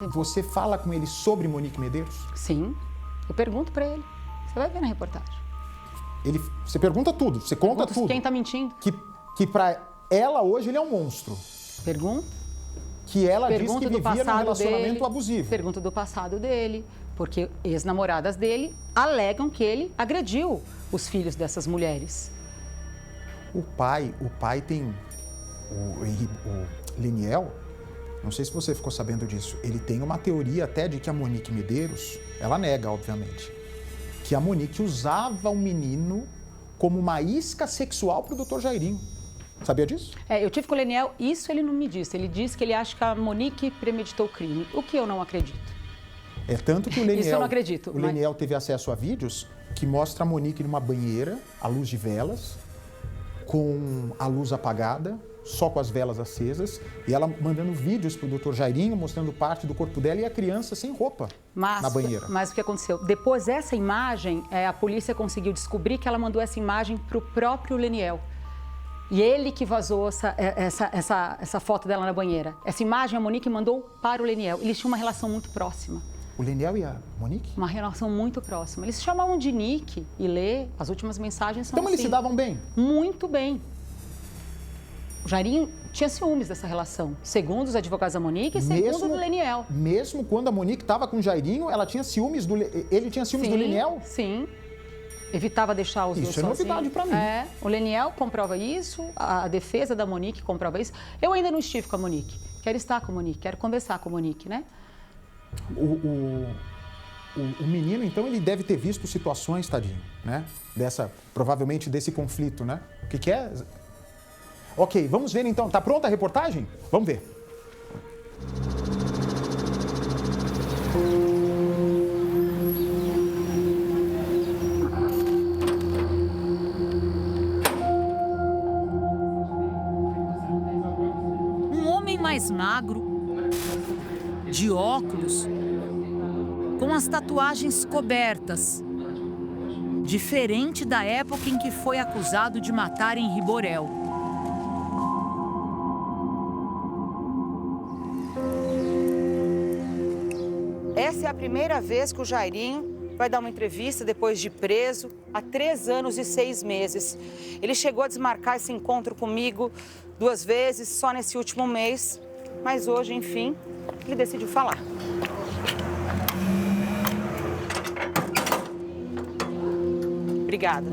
Você fala com ele sobre Monique Medeiros? Sim, eu pergunto para ele. Você vai ver na reportagem. Você pergunta tudo, você conta tudo. Quem está mentindo? Que para ela hoje ele é um monstro. Pergunto. Que ela diz que vivia num relacionamento dele, abusivo. Pergunto do passado dele, porque ex-namoradas dele alegam que ele agrediu os filhos dessas mulheres. O pai tem... O Leniel, não sei se você ficou sabendo disso, ele tem uma teoria até de que a Monique Medeiros, ela nega, obviamente, que a Monique usava o menino como uma isca sexual para o Dr. Jairinho. Sabia disso? Eu tive com o Leniel, isso ele não me disse. Ele disse que ele acha que a Monique premeditou o crime, o que eu não acredito. É tanto que o Leniel... Isso eu não acredito. O Leniel teve acesso a vídeos que mostra a Monique numa banheira, à luz de velas, com a luz apagada, só com as velas acesas, e ela mandando vídeos para o Dr. Jairinho, mostrando parte do corpo dela e a criança sem roupa na banheira. Mas o que aconteceu? Depois dessa imagem, a polícia conseguiu descobrir que ela mandou essa imagem para o próprio Leniel. E ele que vazou essa foto dela na banheira. Essa imagem a Monique mandou para o Leniel. Eles tinham uma relação muito próxima. O Leniel e a Monique? Uma relação muito próxima. Eles se chamavam de Nick e Lê. As últimas mensagens são Então eles se davam bem? Muito bem. O Jairinho tinha ciúmes dessa relação, segundo os advogados da Monique e segundo o Leniel. Mesmo quando a Monique estava com o Jairinho, ele tinha ciúmes do Leniel? Sim. Evitava deixar os dois sozinhos. Isso é novidade para mim. O Leniel comprova isso, a defesa da Monique comprova isso. Eu ainda não estive com a Monique. Quero estar com a Monique, quero conversar com a Monique, né? O menino, então, ele deve ter visto situações, tadinho, né? Provavelmente desse conflito, né? O que é? Ok, vamos ver então. Tá pronta a reportagem? Vamos ver. Mais magro, de óculos, com as tatuagens cobertas, diferente da época em que foi acusado de matar Henri Borel. Essa é a primeira vez que o Jairinho vai dar uma entrevista depois de preso há 3 anos e 6 meses. Ele chegou a desmarcar esse encontro comigo 2 vezes, só nesse último mês. Mas hoje, enfim, ele decidiu falar. Obrigada.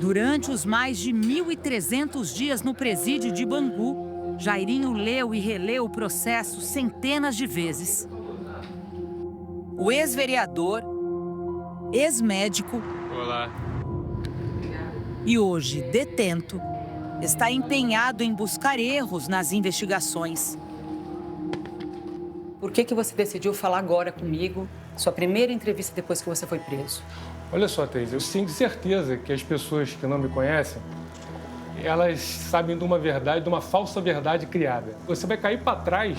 Durante os mais de 1.300 dias no presídio de Bangu, Jairinho leu e releu o processo centenas de vezes. O ex-vereador, ex-médico e hoje detento, está empenhado em buscar erros nas investigações. Por que você decidiu falar agora comigo, sua primeira entrevista depois que você foi preso? Olha só, Thaís, eu tenho certeza que as pessoas que não me conhecem, elas sabem de uma verdade, de uma falsa verdade criada. Você vai cair para trás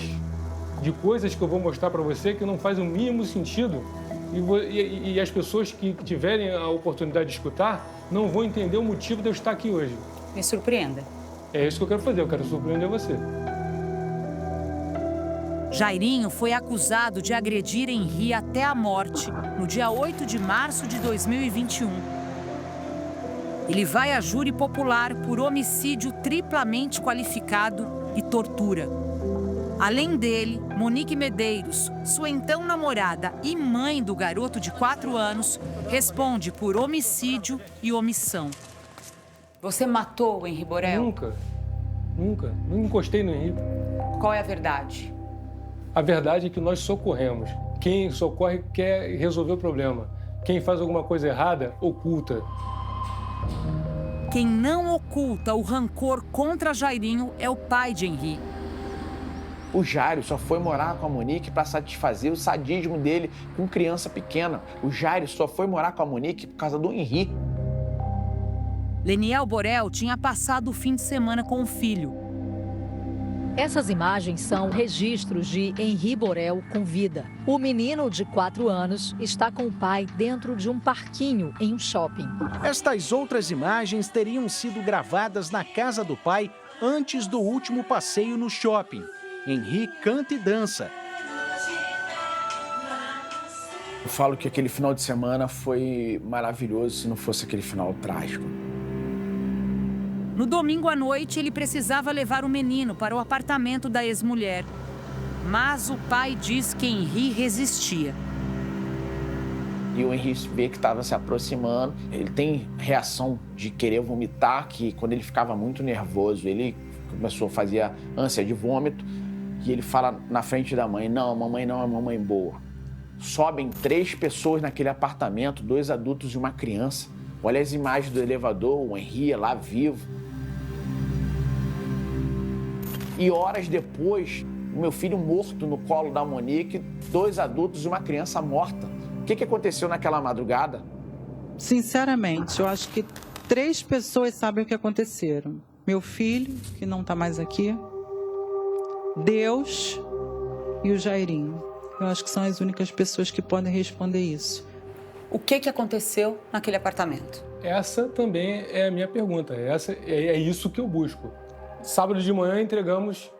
de coisas que eu vou mostrar para você que não faz o mínimo sentido e as pessoas que tiverem a oportunidade de escutar não vão entender o motivo de eu estar aqui hoje. Me surpreenda. É isso que eu quero fazer, eu quero surpreender você. Jairinho foi acusado de agredir Henri até a morte, no dia 8 de março de 2021. Ele vai a júri popular por homicídio triplamente qualificado e tortura. Além dele, Monique Medeiros, sua então namorada e mãe do garoto de 4 anos, responde por homicídio e omissão. Você matou o Henri Borel? Nunca encostei no Henri. Qual é a verdade? A verdade é que nós socorremos. Quem socorre quer resolver o problema. Quem faz alguma coisa errada, oculta. Quem não oculta o rancor contra Jairinho é o pai de Henri. O Jairo só foi morar com a Monique para satisfazer o sadismo dele com criança pequena. O Jairo só foi morar com a Monique por causa do Henri. Leniel Borel tinha passado o fim de semana com o filho. Essas imagens são registros de Henri Borel com vida. O menino de 4 anos está com o pai dentro de um parquinho em um shopping. Estas outras imagens teriam sido gravadas na casa do pai antes do último passeio no shopping. Henri canta e dança. Eu falo que aquele final de semana foi maravilhoso se não fosse aquele final trágico. No domingo à noite, ele precisava levar o menino para o apartamento da ex-mulher. Mas o pai diz que Henri resistia. E o Henri vê que estava se aproximando. Ele tem reação de querer vomitar, que quando ele ficava muito nervoso, ele começou a fazer ânsia de vômito. E ele fala na frente da mãe, não, mamãe não é mamãe boa. Sobem 3 pessoas naquele apartamento, 2 adultos e uma criança. Olha as imagens do elevador, o Henri lá vivo. E horas depois, o meu filho morto no colo da Monique, 2 adultos e uma criança morta. O que aconteceu naquela madrugada? Sinceramente, eu acho que 3 pessoas sabem o que aconteceram. Meu filho, que não está mais aqui, Deus e o Jairinho. Eu acho que são as únicas pessoas que podem responder isso. O que aconteceu naquele apartamento? Essa também é a minha pergunta. É isso que eu busco. Sábado de manhã entregamos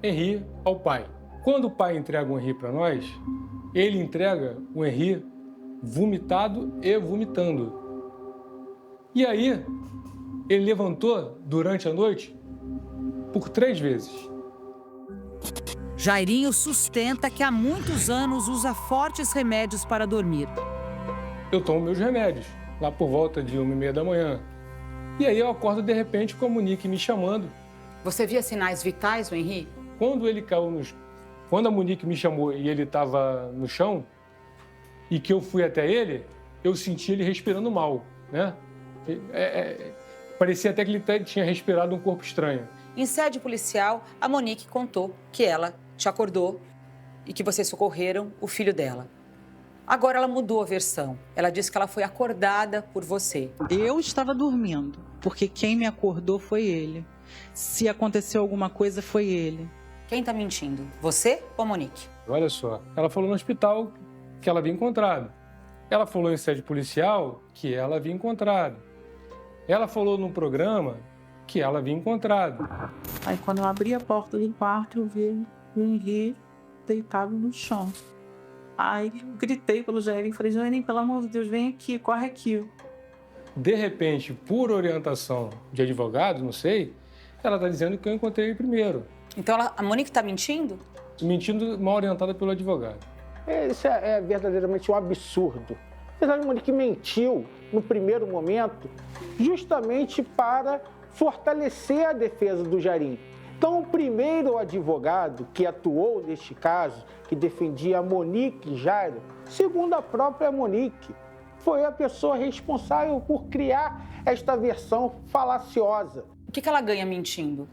Henri ao pai. Quando o pai entrega o Henri para nós, ele entrega o Henri vomitado e vomitando. E aí, ele levantou durante a noite por 3 vezes. Jairinho sustenta que há muitos anos usa fortes remédios para dormir. Eu tomo meus remédios, lá por volta de 1h30 da manhã. E aí eu acordo de repente com a Monique me chamando. Você via sinais vitais, o Henri? Quando a Monique me chamou e ele estava no chão, e que eu fui até ele, eu senti ele respirando mal, né? Parecia até que ele tinha respirado um corpo estranho. Em sede policial, a Monique contou que ela te acordou e que vocês socorreram o filho dela. Agora ela mudou a versão. Ela disse que ela foi acordada por você. Eu estava dormindo, porque quem me acordou foi ele. Se aconteceu alguma coisa, foi ele. Quem está mentindo? Você ou a Monique? Olha só, ela falou no hospital que ela havia encontrado. Ela falou em sede policial que ela havia encontrado. Ela falou no programa que ela havia encontrado. Aí quando eu abri a porta do quarto, eu vi o Henri deitado no chão. Aí eu gritei pelo Jairinho, falei, Jairinho, pelo amor de Deus, vem aqui, corre aqui. De repente, por orientação de advogado, não sei, ela está dizendo que eu encontrei ele primeiro. Então a Monique está mentindo? Mentindo mal orientada pelo advogado. Isso é verdadeiramente um absurdo. A Monique mentiu no primeiro momento justamente para fortalecer a defesa do Jairinho. Então, o primeiro advogado que atuou neste caso, que defendia a Monique Jairo, segundo a própria Monique, foi a pessoa responsável por criar esta versão falaciosa. O que ela ganha mentindo?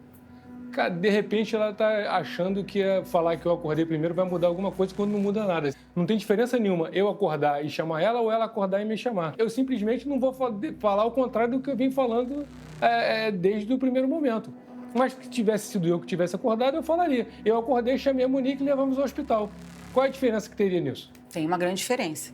De repente, ela está achando que falar que eu acordei primeiro vai mudar alguma coisa quando não muda nada. Não tem diferença nenhuma eu acordar e chamar ela ou ela acordar e me chamar. Eu simplesmente não vou falar o contrário do que eu vim falando desde o primeiro momento. Mas se tivesse sido eu que tivesse acordado, eu falaria. Eu acordei, chamei a Monique e levamos ao hospital. Qual é a diferença que teria nisso? Tem uma grande diferença.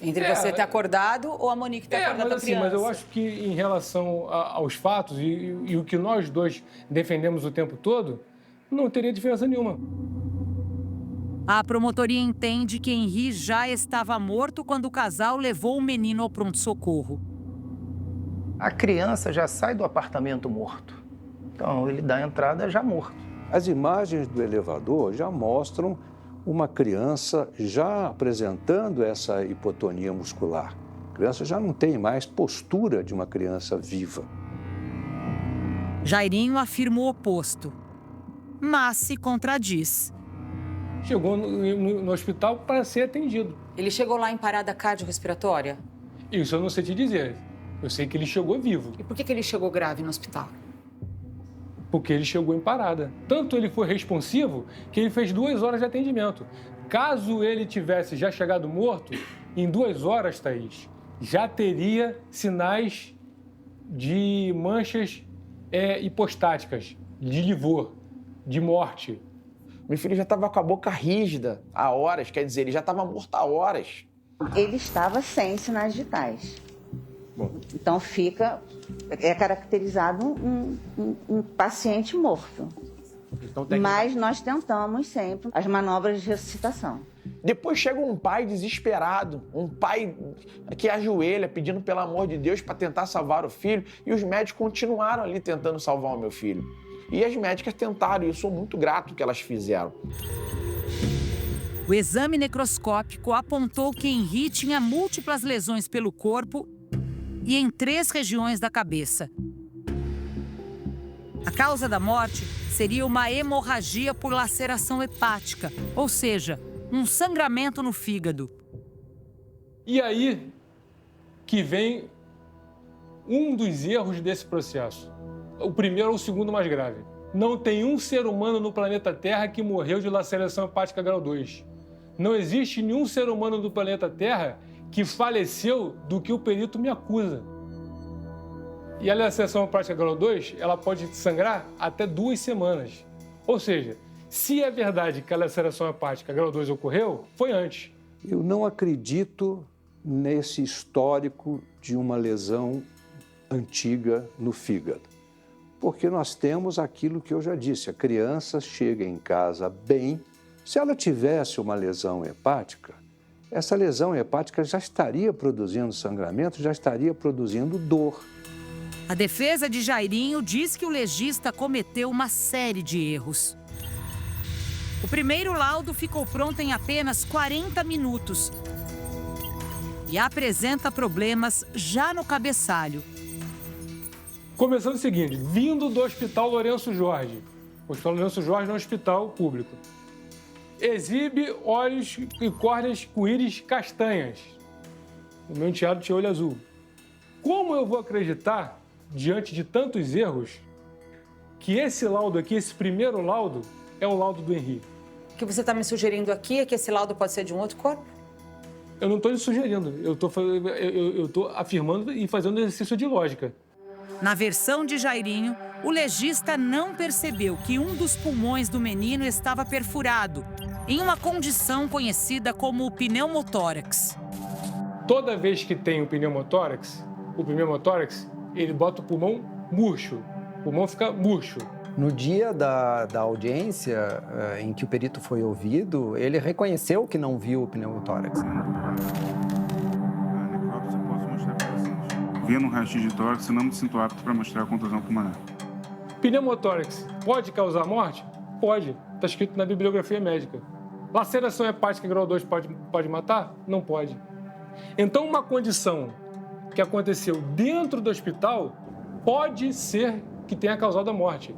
Entre você ter acordado ou a Monique ter acordado a criança. Mas eu acho que em relação aos fatos e o que nós dois defendemos o tempo todo, não teria diferença nenhuma. A promotoria entende que Henri já estava morto quando o casal levou o menino ao pronto-socorro. A criança já sai do apartamento morto. Então, ele dá a entrada já morto. As imagens do elevador já mostram uma criança já apresentando essa hipotonia muscular. A criança já não tem mais postura de uma criança viva. Jairinho afirma o oposto, mas se contradiz. Chegou no hospital para ser atendido. Ele chegou lá em parada cardiorrespiratória? Isso eu não sei te dizer. Eu sei que ele chegou vivo. E por que ele chegou grave no hospital? Porque ele chegou em parada. Tanto ele foi responsivo que ele fez 2 horas de atendimento. Caso ele tivesse já chegado morto, em 2 horas, Thaís, já teria sinais de manchas hipostáticas, de livor, de morte. Meu filho já estava com a boca rígida há horas, quer dizer, ele já estava morto há horas. Ele estava sem sinais vitais. Então é caracterizado um paciente morto. Então, Mas nós tentamos sempre as manobras de ressuscitação. Depois chega um pai desesperado, um pai que ajoelha pedindo pelo amor de Deus para tentar salvar o filho, e os médicos continuaram ali tentando salvar o meu filho. E as médicas tentaram, e eu sou muito grato que elas fizeram. O exame necroscópico apontou que Henri tinha múltiplas lesões pelo corpo e em 3 regiões da cabeça. A causa da morte seria uma hemorragia por laceração hepática, ou seja, um sangramento no fígado. E aí que vem um dos erros desse processo. O primeiro ou o segundo mais grave. Não tem um ser humano no planeta Terra que morreu de laceração hepática grau 2. Não existe nenhum ser humano do planeta Terra que faleceu do que o perito me acusa. E a laceração hepática grau 2, ela pode sangrar até 2 semanas. Ou seja, se é verdade que a laceração hepática grau 2 ocorreu, foi antes. Eu não acredito nesse histórico de uma lesão antiga no fígado. Porque nós temos aquilo que eu já disse, a criança chega em casa bem. Se ela tivesse uma lesão hepática, essa lesão hepática já estaria produzindo sangramento, já estaria produzindo dor. A defesa de Jairinho diz que o legista cometeu uma série de erros. O primeiro laudo ficou pronto em apenas 40 minutos e apresenta problemas já no cabeçalho. Começando o seguinte, vindo do Hospital Lourenço Jorge. O Hospital Lourenço Jorge é um hospital público. Exibe olhos e córneas com íris castanhas. O meu enteado tinha olho azul. Como eu vou acreditar, diante de tantos erros, que esse laudo aqui, esse primeiro laudo, é o laudo do Henri? O que você está me sugerindo aqui é que esse laudo pode ser de um outro corpo? Eu não estou lhe sugerindo, eu estou afirmando e fazendo um exercício de lógica. Na versão de Jairinho, o legista não percebeu que um dos pulmões do menino estava perfurado, em uma condição conhecida como pneumotórax. Toda vez que tem o pneumotórax, ele bota o pulmão murcho. O pulmão fica murcho. No dia da audiência em que o perito foi ouvido, ele reconheceu que não viu o pneumotórax. Vendo um raio-x de tórax, eu não me sinto apto para mostrar a contusão pulmonar. Pneumotórax pode causar morte? Pode. Está escrito na bibliografia médica. Laceração hepática grau 2 pode matar? Não pode. Então, uma condição que aconteceu dentro do hospital pode ser que tenha causado a morte.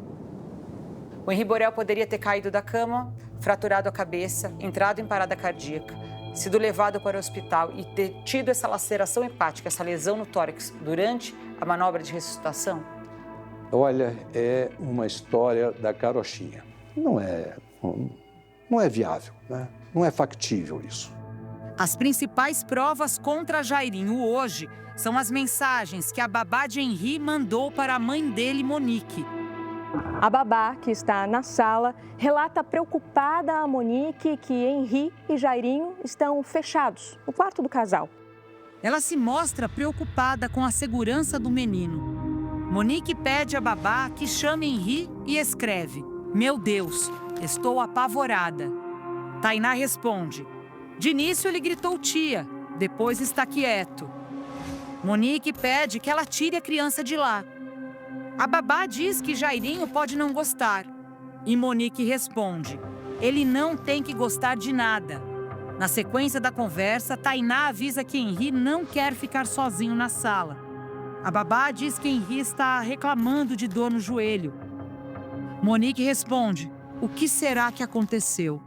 O Henri Borel poderia ter caído da cama, fraturado a cabeça, entrado em parada cardíaca, sido levado para o hospital e ter tido essa laceração hepática, essa lesão no tórax, durante a manobra de ressuscitação? Olha, é uma história da carochinha. Não é viável, né? Não é factível isso. As principais provas contra Jairinho hoje são as mensagens que a babá de Henri mandou para a mãe dele, Monique. A babá, que está na sala, relata preocupada a Monique que Henri e Jairinho estão fechados no quarto do casal. Ela se mostra preocupada com a segurança do menino. Monique pede à babá que chame Henri e escreve: "Meu Deus, estou apavorada." Tainá responde: "De início ele gritou tia, depois está quieto." Monique pede que ela tire a criança de lá. A babá diz que Jairinho pode não gostar. E Monique responde: "Ele não tem que gostar de nada." Na sequência da conversa, Tainá avisa que Henri não quer ficar sozinho na sala. A babá diz que Henri está reclamando de dor no joelho. Monique responde: "O que será que aconteceu?"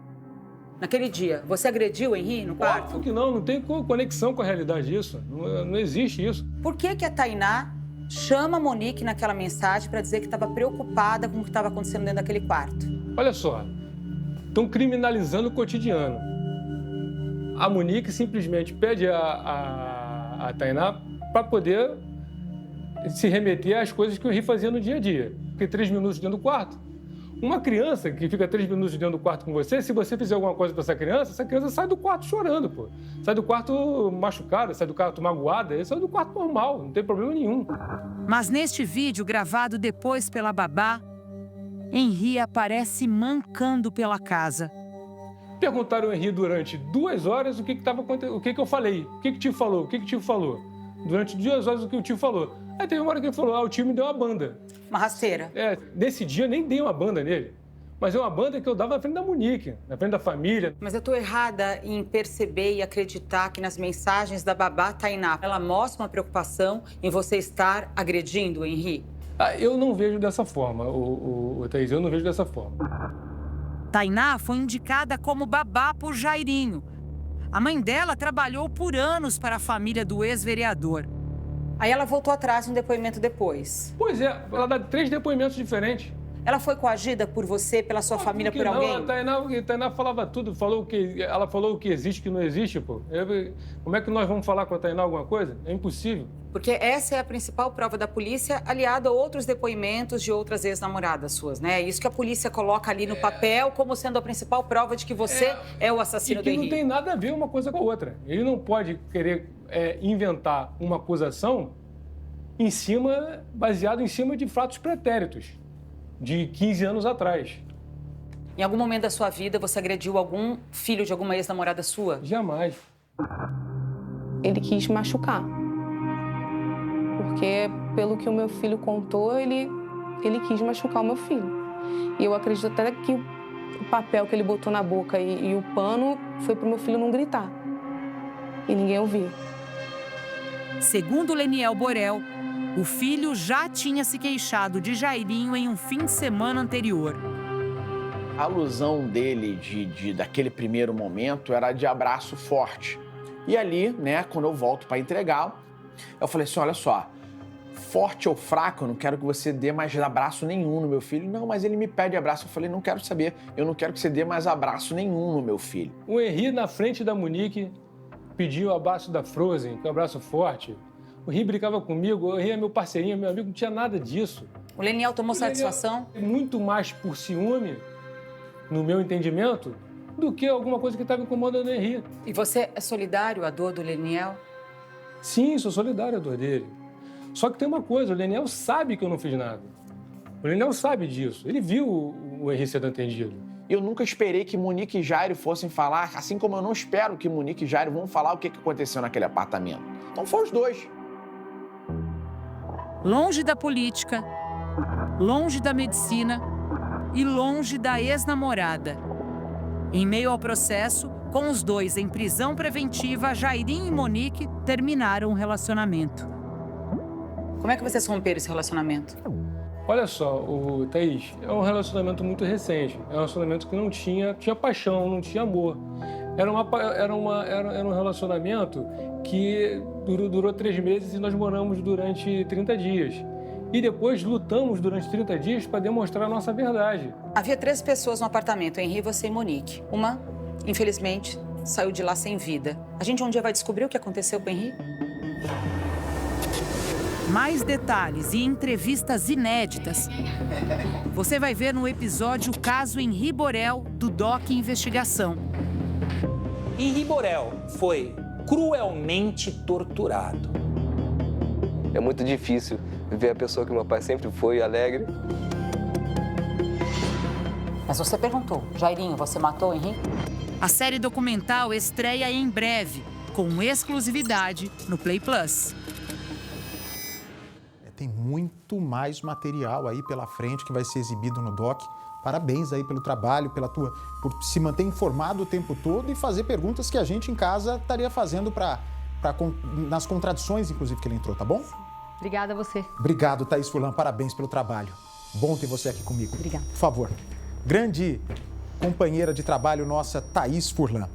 Naquele dia, você agrediu o Henri no quarto? Óbvio que não tem conexão com a realidade isso. Não existe isso. Por que a Tainá chama a Monique naquela mensagem para dizer que estava preocupada com o que estava acontecendo dentro daquele quarto? Olha só, estão criminalizando o cotidiano. A Monique simplesmente pede a Tainá para poder se remeter às coisas que o Henri fazia no dia a dia. Porque 3 minutos dentro do quarto. Uma criança que fica 3 minutos dentro do quarto com você, se você fizer alguma coisa para essa criança sai do quarto chorando, pô. Sai do quarto machucada, sai do quarto magoada, sai do quarto normal, não tem problema nenhum. Mas neste vídeo, gravado depois pela babá, Henri aparece mancando pela casa. Perguntaram ao Henri durante 2 horas o que estava acontecendo, o que eu falei, o que o tio falou, o que o tio falou. Durante 2 horas o que o tio falou. Aí teve uma hora que ele falou, o tio me deu uma banda. Uma rasteira. Nesse dia eu nem dei uma banda nele. Mas é uma banda que eu dava na frente da Monique, na frente da família. Mas eu tô errada em perceber e acreditar que nas mensagens da babá Tainá, ela mostra uma preocupação em você estar agredindo o Henri? Eu não vejo dessa forma, Thaís, eu não vejo dessa forma. Tainá foi indicada como babá por Jairinho. A mãe dela trabalhou por anos para a família do ex-vereador. Aí ela voltou atrás um depoimento depois. Pois é, ela dá 3 depoimentos diferentes. Ela foi coagida por você, pela sua família, por alguém? Não, a Tainá falava tudo, ela falou o que existe e o que não existe, pô. Como é que nós vamos falar com a Tainá alguma coisa? É impossível. Porque essa é a principal prova da polícia, aliada a outros depoimentos de outras ex-namoradas suas, né? É isso que a polícia coloca ali no papel como sendo a principal prova de que você é o assassino do Henri. E que não tem nada a ver uma coisa com a outra. Ele não pode querer inventar uma acusação baseado em cima de fatos pretéritos de 15 anos atrás. Em algum momento da sua vida, você agrediu algum filho de alguma ex-namorada sua? Jamais. Ele quis machucar. Porque, pelo que o meu filho contou, ele quis machucar o meu filho. E eu acredito até que o papel que ele botou na boca e o pano foi pro meu filho não gritar. E ninguém ouviu. Segundo Leniel Borel, o filho já tinha se queixado de Jairinho em um fim de semana anterior. A alusão dele daquele primeiro momento era de abraço forte. E ali, né, quando eu volto para entregá-lo, eu falei assim, olha só, forte ou fraco, eu não quero que você dê mais abraço nenhum no meu filho. Não, mas ele me pede abraço. Eu falei, não quero saber, eu não quero que você dê mais abraço nenhum no meu filho. O Henri, na frente da Monique, pediu o abraço da Frozen, que é um abraço forte. O Henri brincava comigo, o Henri é meu parceirinho, meu amigo, não tinha nada disso. O Leniel tomou satisfação? Muito mais por ciúme, no meu entendimento, do que alguma coisa que estava incomodando o Henri. E você é solidário à dor do Leniel? Sim, sou solidário à dor dele. Só que tem uma coisa, o Leniel sabe que eu não fiz nada. O Leniel sabe disso, ele viu o Henri sendo atendido. Eu nunca esperei que Monique e Jairo fossem falar, assim como eu não espero que Monique e Jairo vão falar o que aconteceu naquele apartamento. Então foram os dois. Longe da política, longe da medicina e longe da ex-namorada. Em meio ao processo, com os dois em prisão preventiva, Jairinho e Monique terminaram o relacionamento. Como é que vocês romperam esse relacionamento? Olha só, Thaís, é um relacionamento muito recente. É um relacionamento que não tinha paixão, não tinha amor. Era um relacionamento que durou 3 meses e nós moramos durante 30 dias. E depois lutamos durante 30 dias para demonstrar a nossa verdade. Havia 3 pessoas no apartamento, Henri, você e Monique. Uma, infelizmente, saiu de lá sem vida. A gente um dia vai descobrir o que aconteceu com o Henri? Mais detalhes e entrevistas inéditas você vai ver no episódio Caso Henri Borel, do Doc Investigação. Henri Borel foi cruelmente torturado. É muito difícil ver a pessoa que meu pai sempre foi, alegre. Mas você perguntou, Jairinho, você matou o Henri? A série documental estreia em breve, com exclusividade no Play Plus. Tem muito mais material aí pela frente que vai ser exibido no Doc. Parabéns aí pelo trabalho, por se manter informado o tempo todo e fazer perguntas que a gente em casa estaria fazendo nas contradições, inclusive, que ele entrou, tá bom? Obrigada a você. Obrigado, Thaís Furlan. Parabéns pelo trabalho. Bom ter você aqui comigo. Obrigada. Por favor. Grande companheira de trabalho nossa, Thaís Furlan.